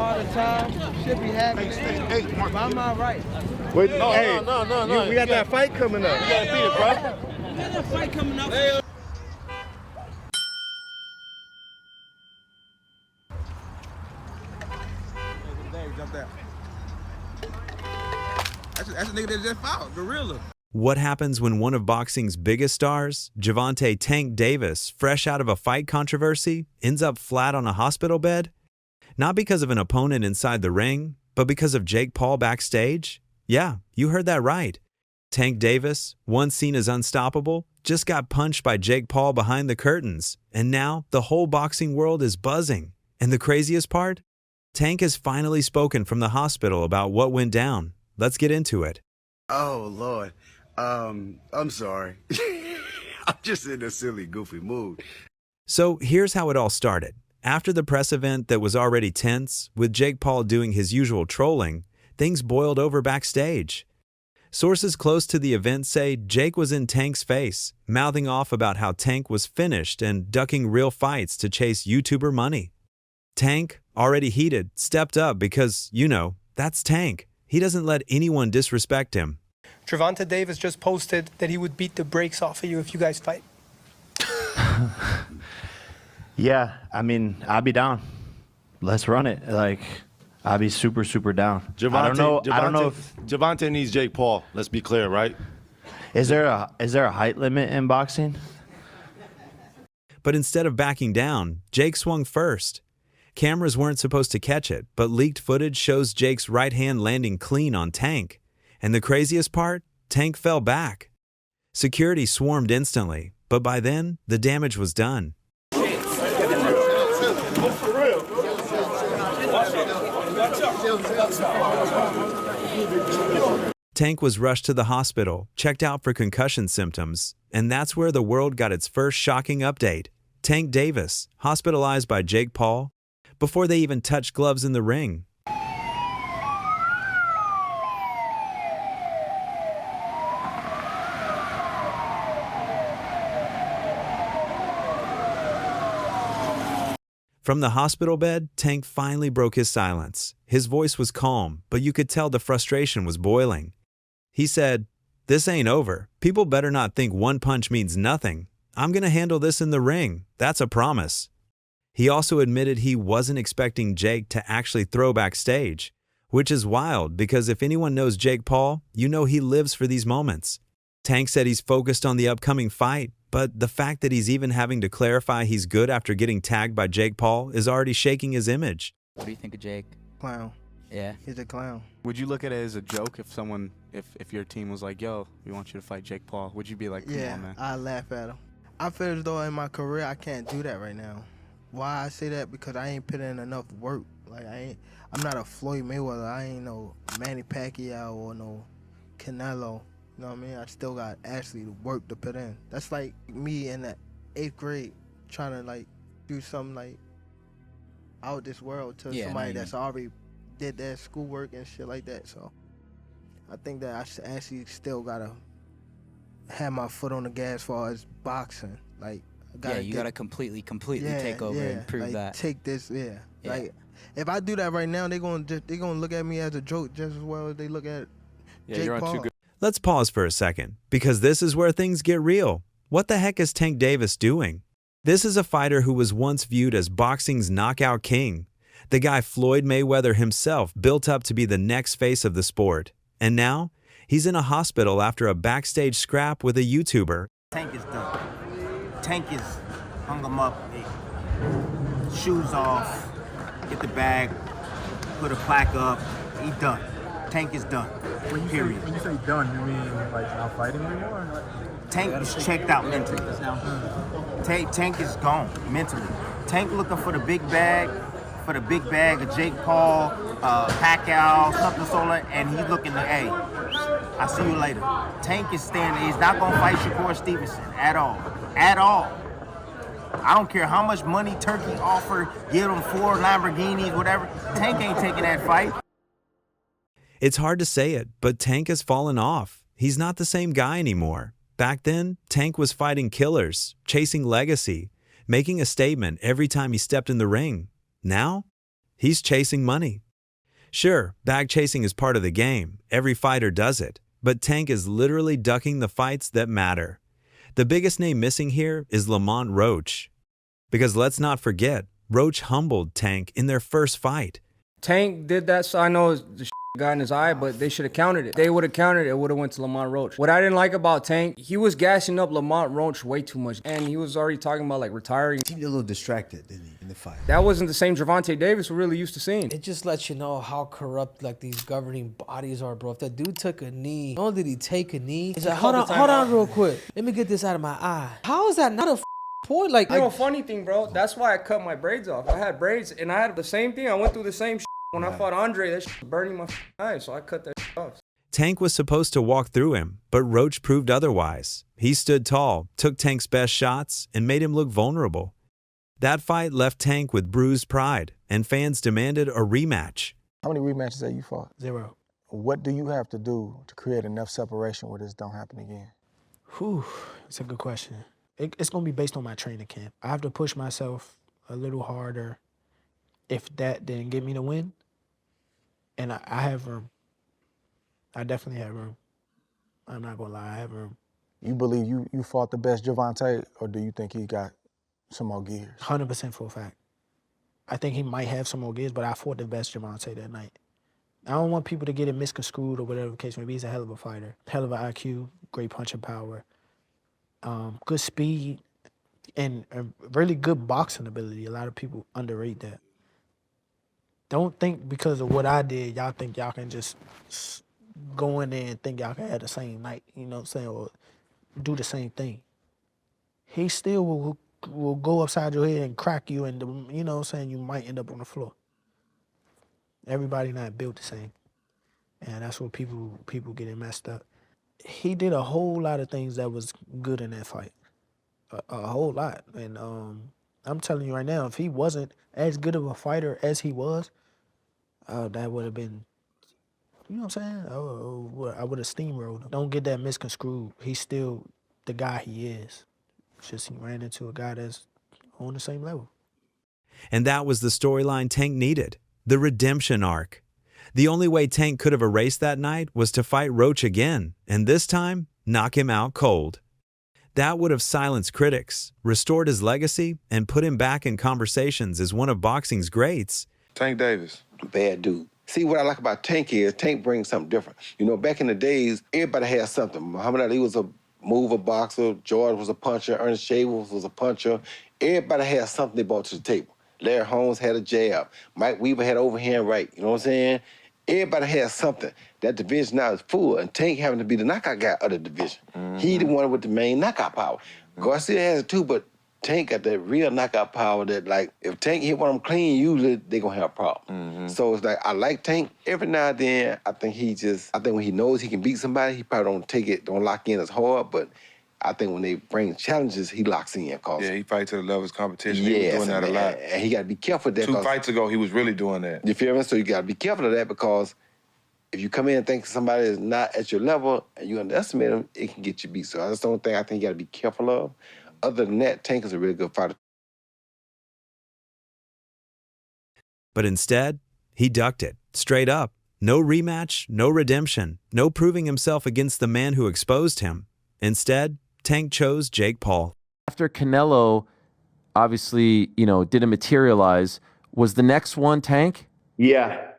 all the time. Should be happy. But I'm all right. Wait, No. We got that fight coming up. You gotta beat it, bro. We got that fight coming up. Jump out. That's a nigga that just fought, Gorilla. What happens when one of boxing's biggest stars, Gervonta "Tank" Davis, fresh out of a fight controversy, ends up flat on a hospital bed? Not because of an opponent inside the ring, but because of Jake Paul backstage? Yeah, you heard that right. Tank Davis, once seen as unstoppable, just got punched by Jake Paul behind the curtains, and now the whole boxing world is buzzing. And the craziest part? Tank has finally spoken from the hospital about what went down. Let's get into it. Oh, Lord. I'm sorry. I'm just in a silly, goofy mood. So here's how it all started. After the press event that was already tense, with Jake Paul doing his usual trolling, things boiled over backstage. Sources close to the event say Jake was in Tank's face, mouthing off about how Tank was finished and ducking real fights to chase YouTuber money. Tank, already heated, stepped up because, that's Tank. He doesn't let anyone disrespect him. Gervonta Davis just posted that he would beat the brakes off of you if you guys fight. Yeah, I mean, I'll be down. Let's run it. I'll be super, super down. I don't know if Gervonta needs Jake Paul. Let's be clear, right? Is there a height limit in boxing? But instead of backing down, Jake swung first. Cameras weren't supposed to catch it, but leaked footage shows Jake's right hand landing clean on Tank. And the craziest part? Tank fell back. Security swarmed instantly, but by then, the damage was done. Tank was rushed to the hospital, checked out for concussion symptoms, and that's where the world got its first shocking update. Tank Davis, hospitalized by Jake Paul, before they even touched gloves in the ring. From the hospital bed, Tank finally broke his silence. His voice was calm, but you could tell the frustration was boiling. He said, "This ain't over. People better not think one punch means nothing. I'm gonna handle this in the ring. That's a promise." He also admitted he wasn't expecting Jake to actually throw backstage, which is wild because if anyone knows Jake Paul, you know he lives for these moments. Tank said he's focused on the upcoming fight, but the fact that he's even having to clarify he's good after getting tagged by Jake Paul is already shaking his image. What do you think of Jake? Clown. Yeah. He's a clown. Would you look at it as a joke if your team was like, yo, we want you to fight Jake Paul? Would you be like, come on, man? I laugh at him. I feel as though in my career I can't do that right now. Why I say that? Because I ain't put in enough work. I'm not a Floyd Mayweather. I ain't no Manny Pacquiao or no Canelo. You know what I mean? I still got actually work to put in. That's like me in the 8th grade trying to do something out this world to somebody that's already did their schoolwork and shit like that. So I think that I actually still gotta have my foot on the gas as far as boxing. You gotta completely take over and prove that. Take this, if I do that right now, they gonna look at me as a joke just as well as they look at Jake you're Paul. on too good. Let's pause for a second, because this is where things get real. What the heck is Tank Davis doing? This is a fighter who was once viewed as boxing's knockout king. The guy Floyd Mayweather himself built up to be the next face of the sport. And now, he's in a hospital after a backstage scrap with a YouTuber. Tank is done. Tank is hung him up, shoes off, get the bag, put a plaque up, he done. Tank is done. Period. When you say done, you mean not fighting anymore? Tank is checked out mentally. Tank is gone mentally. Tank looking for the big bag of Jake Paul, Pacquiao, something sort, and he's looking to, hey, I'll see you later. Tank is standing. He's not gonna fight Shakur Stevenson at all. At all. I don't care how much money Turkey offered, give him 4 Lamborghinis, whatever. Tank ain't taking that fight. It's hard to say it, but Tank has fallen off. He's not the same guy anymore. Back then, Tank was fighting killers, chasing legacy, making a statement every time he stepped in the ring. Now, He's chasing money. Sure, bag chasing is part of the game. Every fighter does it. But Tank is literally ducking the fights that matter. The biggest name missing here is Lamont Roach. Because let's not forget, Roach humbled Tank in their first fight. Tank did that, so I know the got in his eye, but they should have countered it. They would have countered it, it would have went to Lamont Roach. What I didn't like about Tank, he was gassing up Lamont Roach way too much, and he was already talking about like retiring. He seemed a little distracted, didn't he, in the fight? That wasn't the same Gervonta Davis we're really used to seeing. It just lets you know how corrupt like these governing bodies are, bro. If that dude took a knee, not only did he take a knee, he said, hold on real quick. Let me get this out of my eye. How is that not a point? Like, you know, funny thing, bro, that's why I cut my braids off. I had braids, and I had the same thing. I went through the same when I fought Andre. That was burning my eyes, so I cut that off. Tank was supposed to walk through him, but Roach proved otherwise. He stood tall, took Tank's best shots, and made him look vulnerable. That fight left Tank with bruised pride, and fans demanded a rematch. How many rematches have you fought? 0. What do you have to do to create enough separation where this don't happen again? Whew, it's a good question. It's going to be based on my training camp. I have to push myself a little harder. If that didn't get me the win, and I have room. I definitely have room. I'm not going to lie, I have room. You believe you fought the best Gervonta, or do you think he got some more gears? 100% for a fact. I think he might have some more gears, but I fought the best Gervonta that night. I don't want people to get it misconstrued or whatever the case may be. He's a hell of a fighter. Hell of an IQ, great punching power, good speed, and a really good boxing ability. A lot of people underrate that. Don't think because of what I did, y'all think y'all can just go in there and think y'all can have the same night, you know what I'm saying, or do the same thing. He still will go upside your head and crack you, and you know what I'm saying, you might end up on the floor. Everybody not built the same, and that's what people getting messed up. He did a whole lot of things that was good in that fight, a whole lot, and I'm telling you right now, if he wasn't as good of a fighter as he was, that would have been, you know what I'm saying? I would have steamrolled him. Don't get that misconstrued. He's still the guy he is. It's just he ran into a guy that's on the same level. And that was the storyline Tank needed, the redemption arc. The only way Tank could have erased that night was to fight Roach again, and this time, knock him out cold. That would have silenced critics, restored his legacy, and put him back in conversations as one of boxing's greats. Tank Davis. Bad dude. See, what I like about Tank is Tank brings something different. You know, back in the days, everybody had something. Muhammad Ali was a mover boxer. George was a puncher. Ernest Shavers was a puncher. Everybody had something they brought to the table. Larry Holmes had a jab. Mike Weaver had overhand right. You know what I'm saying? Everybody has something. That division now is full, and Tank having to be the knockout guy of the division. He the one with the main knockout power. Garcia has it too, but Tank got that real knockout power that, like, if Tank hit one of them clean, usually they gonna have a problem. So it's like, I like Tank. Every now and then, I think when he knows he can beat somebody, he probably don't lock in as hard, but I think when they bring challenges, he locks in. Yeah, he fights to the level of competition. Yes, he was doing that a lot. And he got to be careful of that. 2 fights ago, he was really doing that. You feel me? So you got to be careful of that, because if you come in and think somebody is not at your level and you underestimate them, it can get you beat. So that's the only thing I think you got to be careful of. Other than that, Tank is a really good fighter. But instead, he ducked it, straight up. No rematch, no redemption, no proving himself against the man who exposed him. Instead, Tank chose Jake Paul. After Canelo, obviously, didn't materialize, was the next one Tank? Yeah.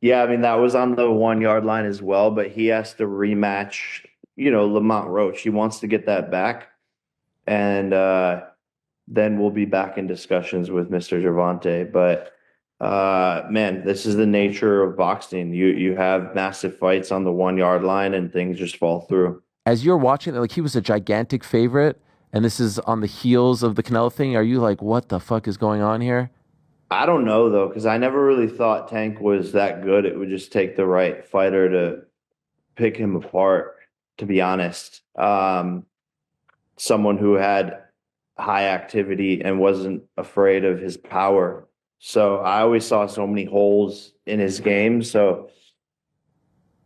Yeah, I mean, that was on the 1 yard line as well, but he has to rematch, Lamont Roach. He wants to get that back. And then we'll be back in discussions with Mr. Gervonta. But, man, this is the nature of boxing. You have massive fights on the 1 yard line and things just fall through. As you're watching it, like, he was a gigantic favorite, and this is on the heels of the Canelo thing. Are you like, what the fuck is going on here? I don't know, though, because I never really thought Tank was that good. It would just take the right fighter to pick him apart, to be honest. Someone who had high activity and wasn't afraid of his power. So I always saw so many holes in his game. So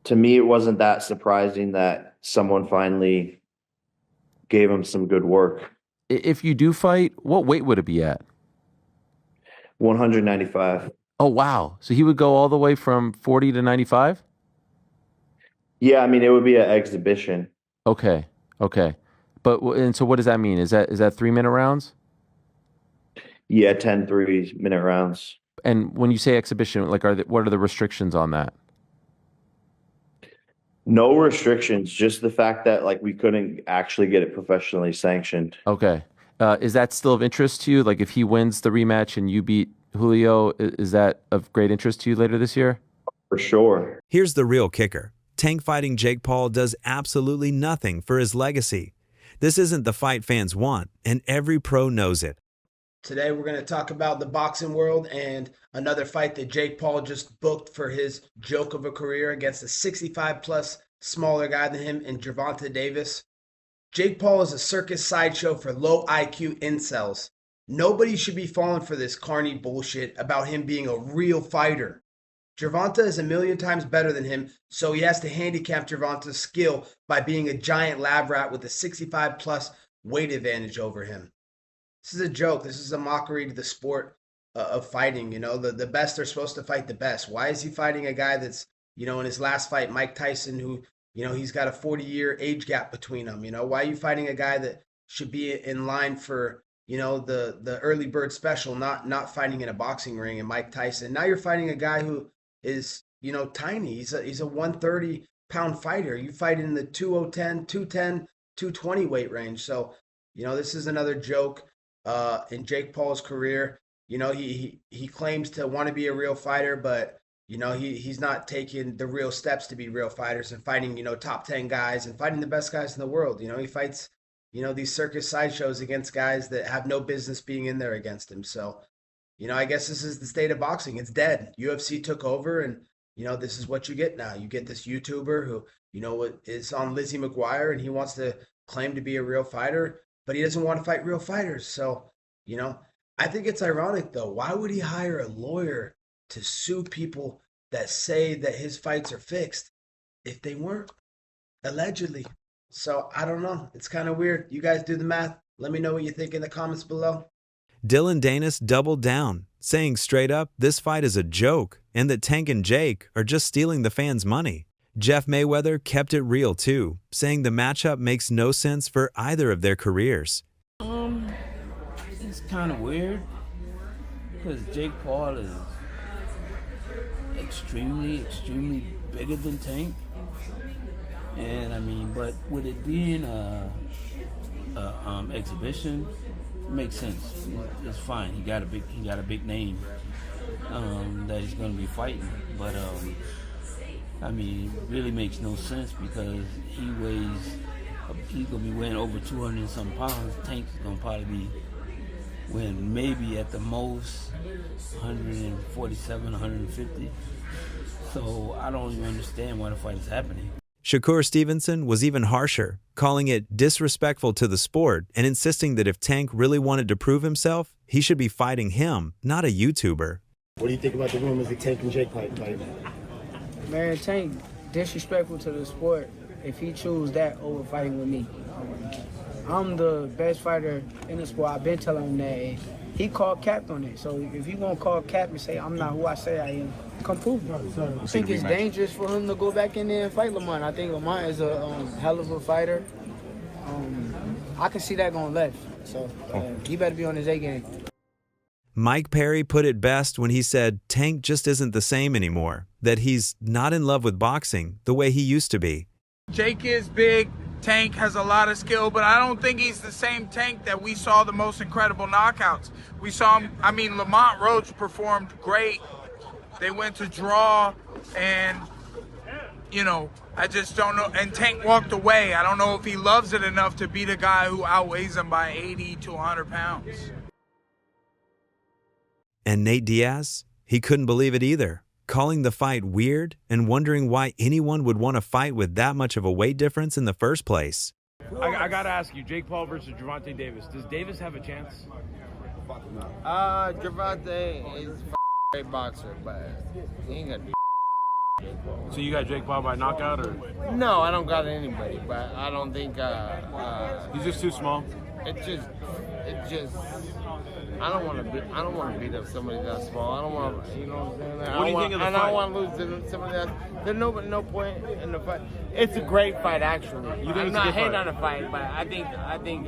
to me, it wasn't that surprising that someone finally gave him some good work. If you do fight, what weight would it be at? 195. Oh, wow. So he would go all the way from 40 to 95? Yeah, I mean, it would be an exhibition. Okay. Okay. But and so what does that mean? Is that 3-minute rounds? Yeah, 10 3-minute rounds. And when you say exhibition, like what are the restrictions on that? No restrictions, just the fact that like we couldn't actually get it professionally sanctioned. Okay. Is that still of interest to you? Like if he wins the rematch and you beat Julio, is that of great interest to you later this year? For sure. Here's the real kicker. Tank fighting Jake Paul does absolutely nothing for his legacy. This isn't the fight fans want, and every pro knows it. Today we're going to talk about the boxing world and another fight that Jake Paul just booked for his joke of a career against a 65-plus smaller guy than him in Gervonta Davis. Jake Paul is a circus sideshow for low IQ incels. Nobody should be falling for this carny bullshit about him being a real fighter. Gervonta is a million times better than him, so he has to handicap Gervonta's skill by being a giant lab rat with a 65-plus weight advantage over him. This is a joke. This is a mockery to the sport of fighting. You know, the best are supposed to fight the best. Why is he fighting a guy that's, you know, in his last fight, Mike Tyson, who, you know, he's got a 40-year age gap between them? You know, why are you fighting a guy that should be in line for, you know, the early bird special, not fighting in a boxing ring and Mike Tyson? Now you're fighting a guy who is, you know, tiny. He's a 130-pound fighter. You fight in the 210, 220 weight range. So, you know, this is another joke in Jake Paul's career. You know, he claims to want to be a real fighter, but, you know, he's not taking the real steps to be real fighters and fighting, you know, top 10 guys and fighting the best guys in the world. You know, he fights, you know, these circus sideshows against guys that have no business being in there against him. So, you know, I guess this is the state of boxing. It's dead. UFC took over, and, you know, this is what you get now. You get this YouTuber who, you know, is on Lizzie McGuire, and he wants to claim to be a real fighter, but he doesn't want to fight real fighters. So, you know, I think it's ironic, though. Why would he hire a lawyer to sue people that say that his fights are fixed if they weren't, allegedly? So, I don't know. It's kind of weird. You guys do the math. Let me know what you think in the comments below. Dylan Danis doubled down, saying straight up this fight is a joke and that Tank and Jake are just stealing the fans' money. Jeff Mayweather kept it real too, saying the matchup makes no sense for either of their careers. It's kind of weird because Jake Paul is extremely bigger than Tank, and I mean, but with it being a exhibition, it makes sense. It's fine. He got a big name that he's going to be fighting, but I mean, it really makes no sense because he's going to be weighing over 200 and some pounds. Tank's going to probably be weighing maybe at the most 147, 150. So I don't even understand why the fight is happening. Shakur Stevenson was even harsher, calling it disrespectful to the sport and insisting that if Tank really wanted to prove himself, he should be fighting him, not a YouTuber. What do you think about the rumors of Tank and Jake fight? Man, Tank disrespectful to the sport if he choose that over fighting with me. I'm the best fighter in the sport. I've been telling him that. And he called cap on it. So if you gonna call cap and say I'm not who I say I am, come prove it. I think it's dangerous for him to go back in there and fight Lamont. I think Lamont is a hell of a fighter. I can see that going left. So he better be on his A game. Mike Perry put it best when he said Tank just isn't the same anymore, that he's not in love with boxing the way he used to be. Jake is big. Tank has a lot of skill, but I don't think he's the same Tank that we saw the most incredible knockouts. We saw him, I mean, Lamont Roach performed great. They went to draw, and, you know, I just don't know. And Tank walked away. I don't know if he loves it enough to beat a guy who outweighs him by 80 to 100 pounds. And Nate Diaz? He couldn't believe it either, calling the fight weird and wondering why anyone would want to fight with that much of a weight difference in the first place. I got to ask you, Jake Paul versus Gervonta Davis. Does Davis have a chance? Gervonta is a great boxer, but he ain't gonna do. So you got Jake Paul by knockout, or? No, I don't got anybody, but I don't think. He's just too small. It just I don't want to beat up somebody that's small. I don't want to, you know what I'm saying? What do you think of the fight? I don't want to lose to somebody that's. There's no point in the fight. It's a great fight, actually. You think I'm it's a not good hating fight? on the fight, but I think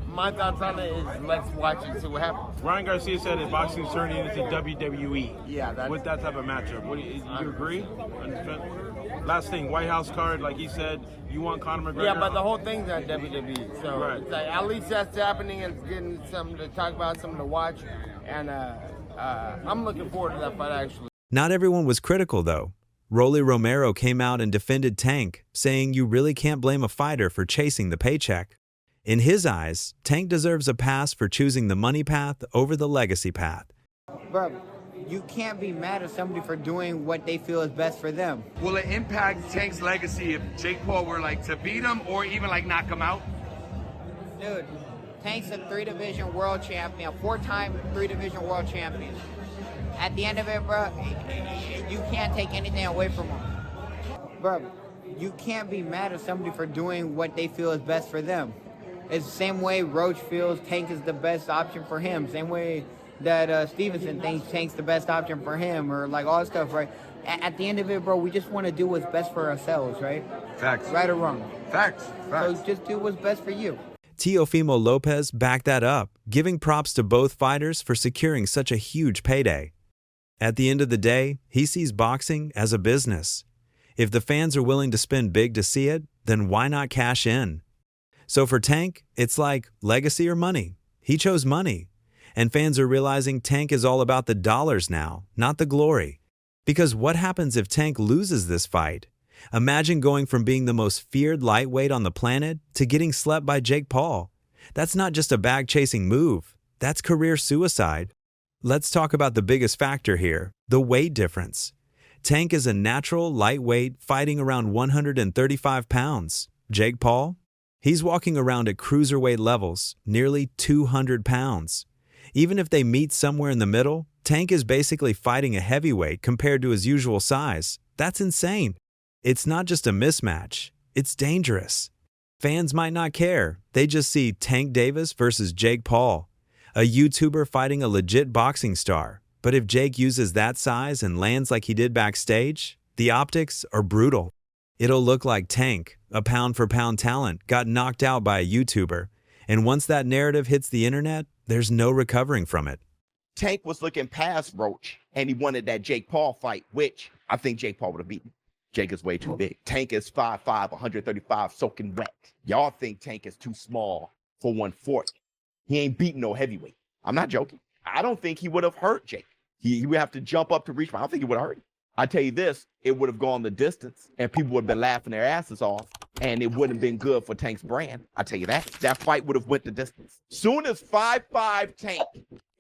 my thoughts on it is let's watch it and see what happens. Ryan Garcia said that boxing's turning into WWE. Yeah, with that type of matchup. What do you agree? Last thing, White House card, like he said, you want Conor McGregor? Yeah, but the whole thing's on WWE, so Right. it's like, at least that's happening and it's getting something to talk about, something to watch, and I'm looking forward to that fight actually. Not everyone was critical, though. Rolly Romero came out and defended Tank, saying you really can't blame a fighter for chasing the paycheck. In his eyes, Tank deserves a pass for choosing the money path over the legacy path. Bro, you can't be mad at somebody for doing what they feel is best for them. Will it impact Tank's legacy if Jake Paul were like to beat him or even like knock him out? Dude, Tank's a 3-division world champion, a 4-time 3-division world champion. At the end of it, bro, you can't take anything away from him. Bro, you can't be mad at somebody for doing what they feel is best for them. It's the same way Roach feels Tank is the best option for him. Same way that Stevenson thinks Tank's the best option for him, or like all that stuff, right? At the end of it, bro, we just want to do what's best for ourselves, right? Facts. Right or wrong? Facts. So just do what's best for you. Teofimo Lopez backed that up, giving props to both fighters for securing such a huge payday. At the end of the day, he sees boxing as a business. If the fans are willing to spend big to see it, then why not cash in? So for Tank, it's like legacy or money. He chose money. And fans are realizing Tank is all about the dollars now, not the glory. Because what happens if Tank loses this fight? Imagine going from being the most feared lightweight on the planet to getting slept by Jake Paul. That's not just a bag-chasing move. That's career suicide. Let's talk about the biggest factor here, the weight difference. Tank is a natural lightweight fighting around 135 pounds. Jake Paul? He's walking around at cruiserweight levels, nearly 200 pounds. Even if they meet somewhere in the middle, Tank is basically fighting a heavyweight compared to his usual size. That's insane. It's not just a mismatch. It's dangerous. Fans might not care. They just see Tank Davis versus Jake Paul, a YouTuber fighting a legit boxing star. But if Jake uses that size and lands like he did backstage, the optics are brutal. It'll look like Tank, a pound-for-pound talent, got knocked out by a YouTuber. And once that narrative hits the internet, there's no recovering from it. Tank was looking past Roach, and he wanted that Jake Paul fight, which I think Jake Paul would have beaten. Jake is way too big. Tank is 5'5", 135, soaking wet. Y'all think Tank is too small for 140. He ain't beating no heavyweight. I'm not joking. I don't think he would have hurt Jake. He would have to jump up to reach, but I don't think he would have hurt him. I tell you this, it would have gone the distance, and people would have been laughing their asses off, and it wouldn't have been good for Tank's brand. I tell you that. That fight would have went the distance. Soon as 5'5" Tank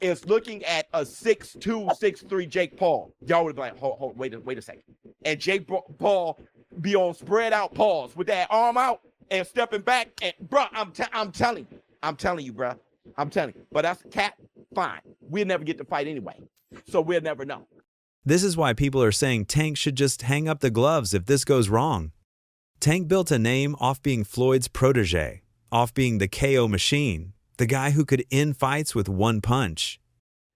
is looking at a 6'2", 6'3" Jake Paul, y'all would be like, hold, wait a second. And Jake Paul be on spread out paws with that arm out and stepping back. And bro, I'm telling you, bro. I'm telling you. But that's a cat. Fine. We'll never get to fight anyway, so we'll never know. This is why people are saying Tank should just hang up the gloves if this goes wrong. Tank built a name off being Floyd's protege, off being the KO machine, the guy who could end fights with one punch.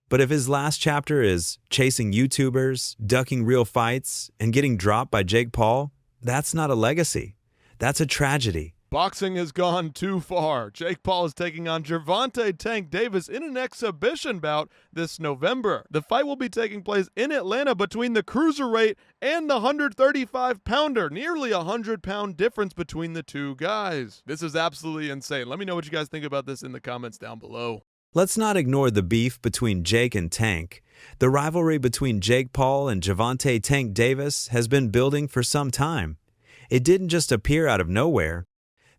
But if his last chapter is chasing YouTubers, ducking real fights, and getting dropped by Jake Paul, that's not a legacy. That's a tragedy. Boxing has gone too far. Jake Paul is taking on Gervonta Tank Davis in an exhibition bout this November. The fight will be taking place in Atlanta between the cruiserweight and the 135-pounder, nearly a 100-pound difference between the two guys. This is absolutely insane. Let me know what you guys think about this in the comments down below. Let's not ignore the beef between Jake and Tank. The rivalry between Jake Paul and Gervonta Tank Davis has been building for some time. It didn't just appear out of nowhere.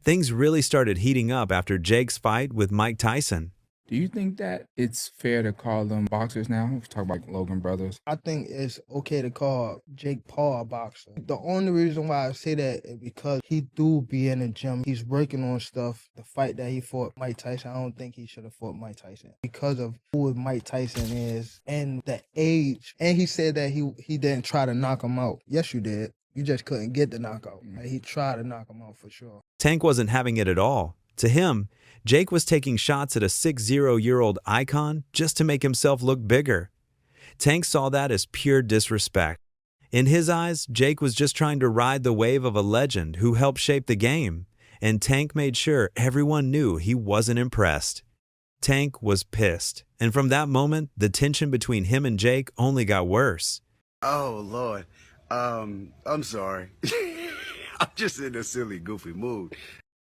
Things really started heating up after Jake's fight with Mike Tyson. Do you think that it's fair to call them boxers now? Let's talk about Logan Brothers. I think it's okay to call Jake Paul a boxer. The only reason why I say that is because he do be in the gym. He's working on stuff. The fight that he fought Mike Tyson, I don't think he should have fought Mike Tyson because of who Mike Tyson is and the age. And he said that he didn't try to knock him out. Yes, you did. You just couldn't get the knockout. Like, he tried to knock him out for sure. Tank wasn't having it at all. To him, Jake was taking shots at a 60-year-old icon just to make himself look bigger. Tank saw that as pure disrespect. In his eyes, Jake was just trying to ride the wave of a legend who helped shape the game, and Tank made sure everyone knew he wasn't impressed. Tank was pissed, and from that moment, the tension between him and Jake only got worse. Oh, Lord. I'm sorry. I'm just in a silly, goofy mood.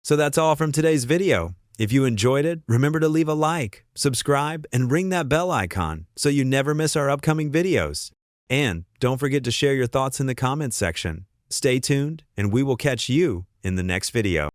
So that's all from today's video. If you enjoyed it, remember to leave a like, subscribe, and ring that bell icon so you never miss our upcoming videos. And don't forget to share your thoughts in the comments section. Stay tuned, and we will catch you in the next video.